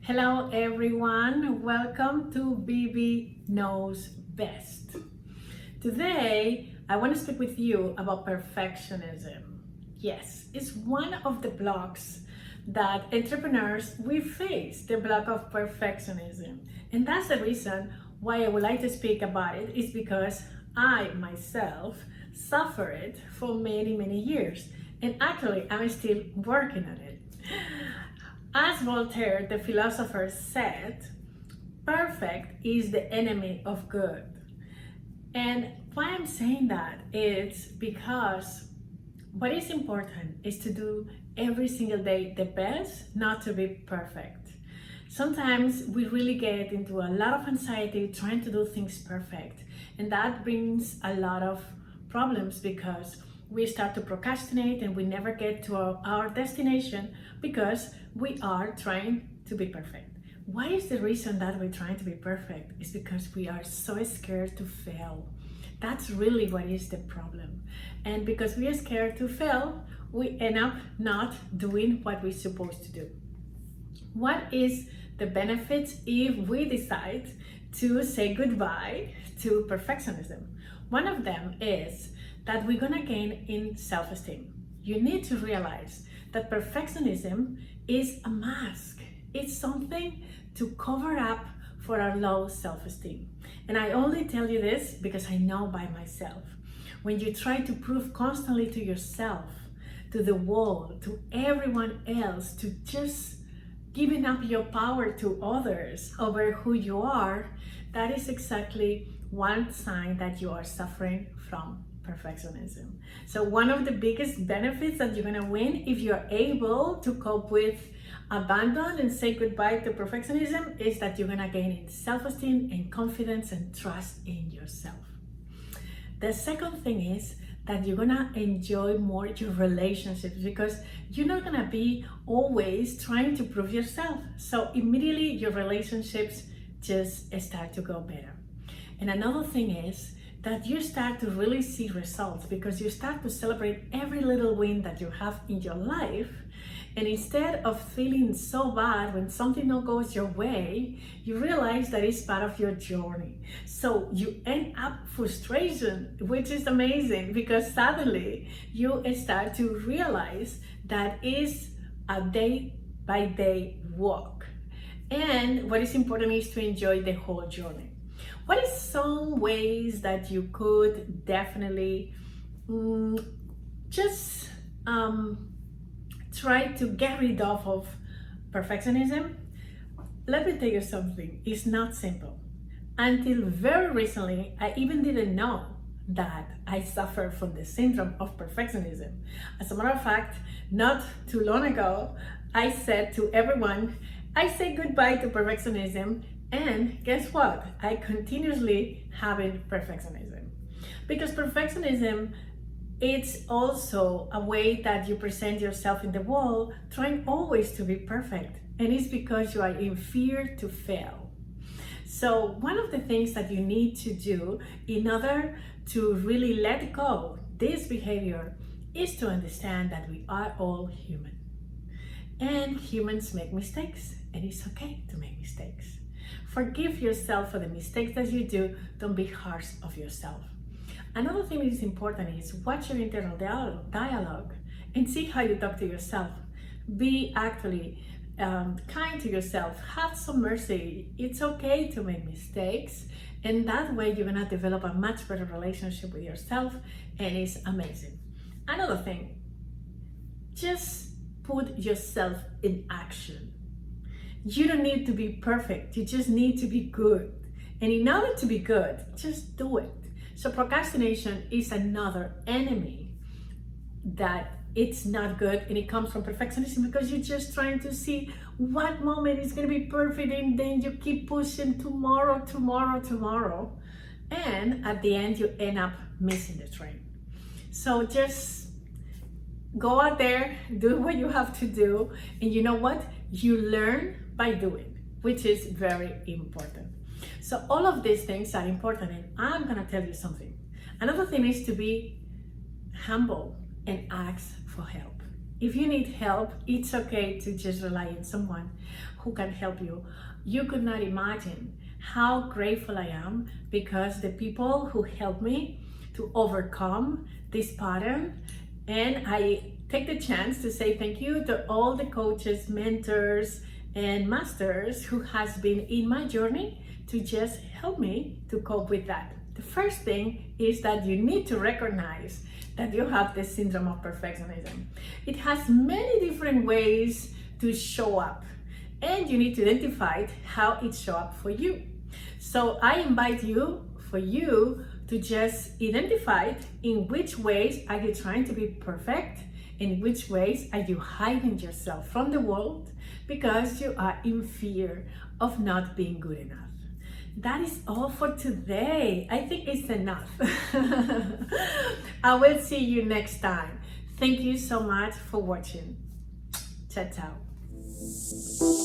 Hello everyone, welcome to BB Knows Best. Today I want to speak with you about perfectionism. Yes, it's one of the blocks that entrepreneurs we face, the block of perfectionism. And that's the reason why I would like to speak about it, is because I myself suffered for many years, and actually I'm still working on it. As Voltaire, the philosopher, said, perfect is the enemy of good. And why I'm saying that is because what is important is to do every single day the best, not to be perfect. Sometimes we really get into a lot of anxiety trying to do things perfect, and that brings a lot of problems because we start to procrastinate and we never get to our destination because we are trying to be perfect. Why is the reason that we're trying to be perfect? It's because we are so scared to fail. That's really what is the problem. And because we are scared to fail, we end up not doing what we're supposed to do. What is the benefits if we decide to say goodbye to perfectionism? One of them is that we're gonna gain in self-esteem. You need to realize that perfectionism is a mask. It's something to cover up for our low self-esteem. And I only tell you this because I know by myself. When you try to prove constantly to yourself, to the world, to everyone else, to just giving up your power to others over who you are, that is exactly one sign that you are suffering from perfectionism. So one of the biggest benefits that you're gonna win if you're able to cope with abandon and say goodbye to perfectionism is that you're gonna gain in self-esteem and confidence and trust in yourself. The second thing is that you're gonna enjoy more your relationships because you're not gonna be always trying to prove yourself. So immediately your relationships just start to go better. And another thing is that you start to really see results because you start to celebrate every little win that you have in your life. And instead of feeling so bad when something not goes your way, you realize that it's part of your journey. So you end up frustration, which is amazing because suddenly you start to realize that is a day by day walk. And what is important is to enjoy the whole journey. What is some ways that you could definitely just try to get rid of perfectionism? Let me tell you something, it's not simple. Until very recently, I even didn't know that I suffer from the syndrome of perfectionism. As a matter of fact, not too long ago, I said to everyone, I say goodbye to perfectionism. And guess what? I continuously having perfectionism. Because perfectionism, it's also a way that you present yourself in the world, trying always to be perfect. And it's because you are in fear to fail. So one of the things that you need to do in order to really let go this behavior is to understand that we are all human. And humans make mistakes, and it's okay to make mistakes. Forgive yourself for the mistakes that you do. Don't be harsh of yourself. Another thing that is important is watch your internal dialogue and see how you talk to yourself. Be actually kind to yourself. Have some mercy. It's okay to make mistakes, and that way you're gonna develop a much better relationship with yourself, and it's amazing. Another thing, just put yourself in action. You don't need to be perfect, you just need to be good. And in order to be good, just do it. So procrastination is another enemy that it's not good, and it comes from perfectionism because you're just trying to see what moment is gonna be perfect, and then you keep pushing tomorrow. And at the end, you end up missing the train. So just go out there, do what you have to do, and you know what? You learn by doing, which is very important. So all of these things are important, and I'm gonna tell you something. Another thing is to be humble and ask for help. If you need help, it's okay to just rely on someone who can help you. You could not imagine how grateful I am because the people who helped me to overcome this pattern, and I take the chance to say thank you to all the coaches, mentors, and masters who has been in my journey to just help me to cope with that. The first thing is that you need to recognize that you have the syndrome of perfectionism. It has many different ways to show up, and you need to identify how it shows up for you. So I invite you for you to just identify in which ways are you trying to be perfect, in which ways are you hiding yourself from the world because you are in fear of not being good enough. That is all for today. I think it's enough. I will see you next time. Thank you so much for watching. Ciao, ciao.